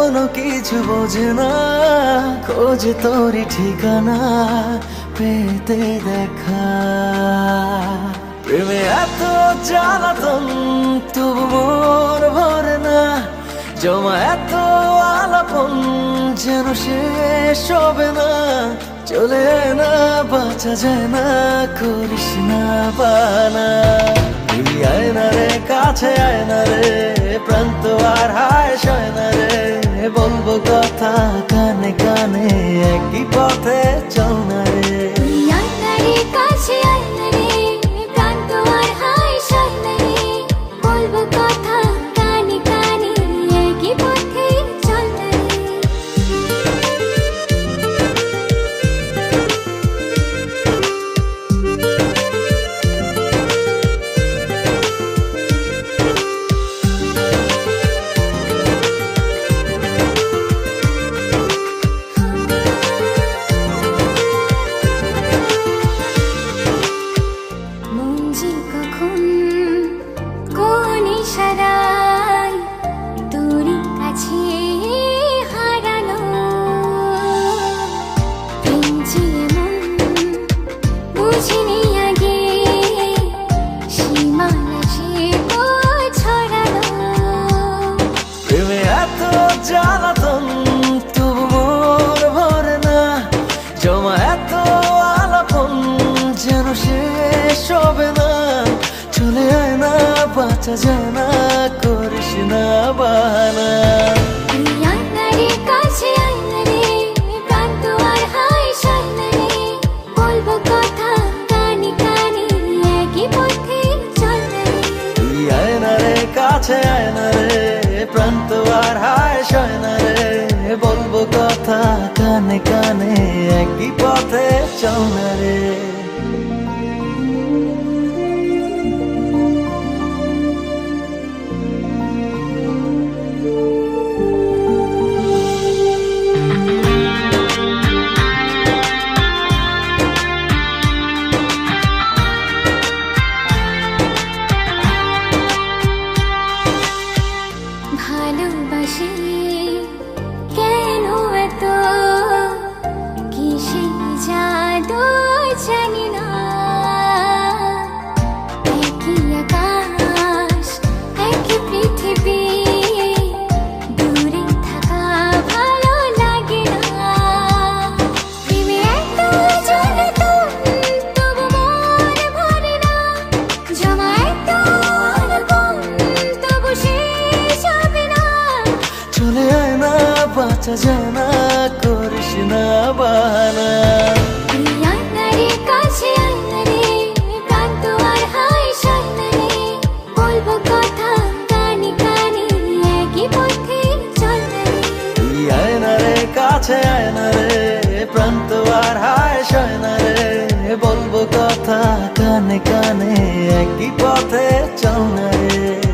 কোনো কিছু বোঝে না, খোঁজে তোরই ঠিকানা পেতে দেখা। প্রেমে এত জ্বালাতন তবু মন ভরে না, জমা এত আলাপন যেন শেষ হবে না। চলে আয় না, বাঁচা যায় না, করিস না বানা। তুই আয় না রে, কাছে আয় না রে, প্রাণ তো আর হায় সয় না রে। বলবো কথা কানে কানে, একই পথে চল না রে। জ্বালাতন তবু মন ভরে না, জমা এত আলাপন যেন শেষ হবে না। চলে আয় না, বাঁচা যায় না, করিস না বাহানা। তুই আয় না রে, কাছে আয় না রে, প্রাণ তো আর হায় সয় না রে। বলবো কথা কানে কানে, একই পথে চল না রে। ভালোবাসি কেন এত, কিসে জাদু জানি না। একই আকাশ একই পৃথিবী, দূরে থাকা ভালো লাগে না। প্রেমে এত জ্বালাতন তবু মন ভরে না, জমা এত আলাপন তবু শেষ হবে না। চলে আয় না, বাঁচা যায় না, করিস না বাহানা। বলবো কথা কানে কানে, একই পথে চল না রে। তুই আয় না রে, কাছে আয় না রে, প্রাণ তো আর হায় সয় না রে। বলবো কথা কানে কানে, একই পথে চল না রে।